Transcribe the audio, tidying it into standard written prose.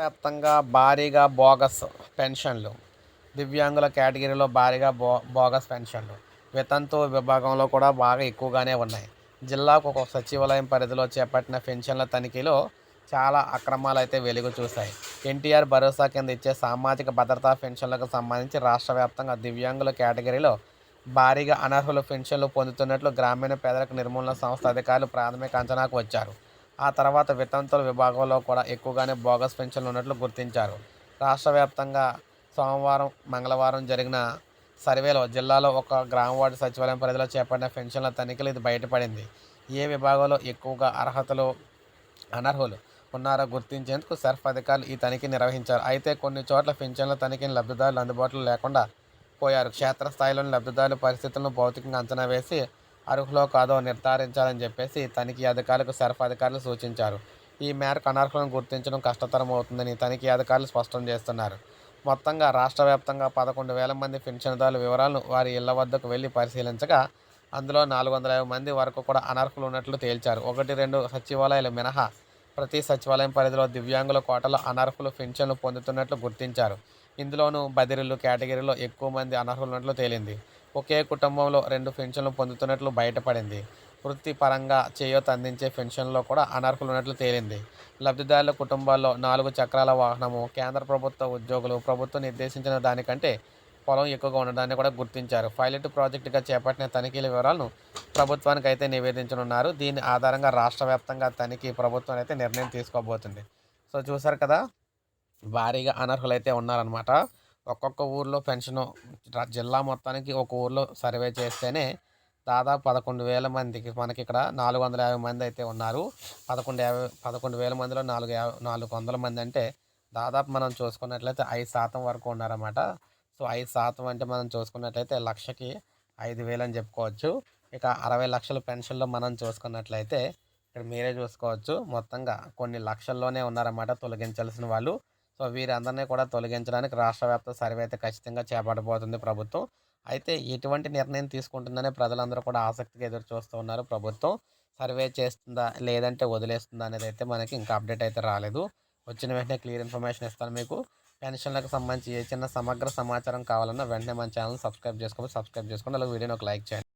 వ్యాప్తంగా భారీగా బోగస్ పెన్షన్లు. దివ్యాంగుల కేటగిరీలో భారీగా బోగస్ పెన్షన్లు. వితంతు విభాగంలో కూడా బాగా ఎక్కువగానే ఉన్నాయి. జిల్లాకు ఒక సచివాలయం పరిధిలో చేపట్టిన పెన్షన్ల తనిఖీలో చాలా అక్రమాలైతే వెలుగు చూశాయి. ఎన్టీఆర్ భరోసా కింద ఇచ్చే సామాజిక భద్రతా పెన్షన్లకు సంబంధించి రాష్ట్ర వ్యాప్తంగా దివ్యాంగుల కేటగిరీలో భారీగా అనర్హులు పెన్షన్లు పొందుతున్నట్లు గ్రామీణ పేదరిక నిర్మూలన సంస్థ అధికారులు ప్రాథమిక అంచనాకు వచ్చారు. ఆ తర్వాత వితంతుల విభాగంలో కూడా ఎక్కువగానే బోగస్ పెన్షన్లు ఉన్నట్లు గుర్తించారు. రాష్ట్ర వ్యాప్తంగా సోమవారం, మంగళవారం జరిగిన సర్వేలో జిల్లాలో ఒక గ్రామ వార్డు సచివాలయం పరిధిలో చేపట్టిన పెన్షన్ల తనిఖీలు ఇది బయటపడింది. ఏ విభాగంలో ఎక్కువగా అనర్హులు ఉన్నారో గుర్తించేందుకు సర్ఫ్ అధికారులు ఈ తనిఖీ నిర్వహించారు. అయితే కొన్ని చోట్ల పెన్షన్ల తనిఖీని లబ్ధిదారులు అందుబాటులో లేకుండా పోయారు. క్షేత్రస్థాయిలోని లబ్ధిదారుల పరిస్థితులను భౌతికంగా అంచనా వేసి అర్హులో కాదో నిర్ధారించాలని చెప్పేసి తనిఖీ అధికారులకు సర్ఫ్ అధికారులు సూచించారు. ఈ మేరకు అనర్హులను గుర్తించడం కష్టతరం అవుతుందని తనిఖీ అధికారులు స్పష్టం చేస్తున్నారు. మొత్తంగా రాష్ట్ర వ్యాప్తంగా 11,000 మంది పెన్షన్దారుల వివరాలను వారి ఇళ్ల వద్దకు వెళ్లి పరిశీలించగా అందులో 450 మంది వరకు కూడా అనర్హులు ఉన్నట్లు తేల్చారు. 1-2 సచివాలయాలు మినహా ప్రతి సచివాలయం పరిధిలో దివ్యాంగుల కోటలో అనర్హులు పెన్షన్లు పొందుతున్నట్లు గుర్తించారు. ఇందులోనూ బదిలీలు కేటగిరీలో ఎక్కువ మంది అనర్హులున్నట్లు తేలింది. ఒకే కుటుంబంలో 2 పెన్షన్లు పొందుతున్నట్లు బయటపడింది. వృత్తిపరంగా చేయూత అందించే పెన్షన్లో కూడా అనర్హులున్నట్లు తేలింది. లబ్ధిదారుల కుటుంబాల్లో 4 చక్రాల వాహనము, కేంద్ర ప్రభుత్వ ఉద్యోగులు, ప్రభుత్వం నిర్దేశించిన దానికంటే పొలం ఎక్కువగా ఉండడాన్ని కూడా గుర్తించారు. పైలట్ ప్రాజెక్టుగా చేపట్టిన తనిఖీల వివరాలను ప్రభుత్వానికి అయితే నివేదించనున్నారు. దీని ఆధారంగా రాష్ట్ర వ్యాప్తంగా తనిఖీ ప్రభుత్వం అయితే నిర్ణయం తీసుకోబోతుంది. సో చూసారు కదా, భారీగా అనర్హులైతే ఉన్నారనమాట. ఒక్కొక్క ఊర్లో పెన్షను జిల్లా మొత్తానికి ఒక ఊర్లో సర్వే చేస్తేనే దాదాపు 11,000 మందికి, మనకిక్కడ 450 మంది అయితే ఉన్నారు. 11,000 మందిలో 400 మంది అంటే దాదాపు మనం చూసుకున్నట్లయితే 5% వరకు ఉన్నారన్నమాట. సో 5% అంటే మనం చూసుకున్నట్లయితే లక్షకి 5,000 అని చెప్పుకోవచ్చు. ఇక 60 లక్షల పెన్షన్లో మనం చూసుకున్నట్లయితే ఇక్కడ మీరే చూసుకోవచ్చు, మొత్తంగా కొన్ని లక్షల్లోనే ఉన్నారన్నమాట తొలగించాల్సిన వాళ్ళు. సో వీరందరినీ కూడా తొలగించడానికి రాష్ట్ర వ్యాప్త సర్వే అయితే ఖచ్చితంగా చేపట్టబోతుంది ప్రభుత్వం. అయితే ఎటువంటి నిర్ణయం తీసుకుంటుందనే ప్రజలందరూ కూడా ఆసక్తిగా ఎదురు చూస్తూ ఉన్నారు. ప్రభుత్వం సర్వే చేస్తుందా లేదంటే వదిలేస్తుందా అనేది అయితే మనకి ఇంకా అప్డేట్ అయితే రాలేదు. వచ్చిన వెంటనే క్లియర్ ఇన్ఫర్మేషన్ ఇస్తాను మీకు. పెన్షన్లకు సంబంధించి ఏ చిన్న సమగ్ర సమాచారం కావాలన్నా వెంటనే మన ఛానల్ సబ్స్క్రైబ్ చేసుకోండి. అలాగే వీడియోని ఒక లైక్ చేయండి.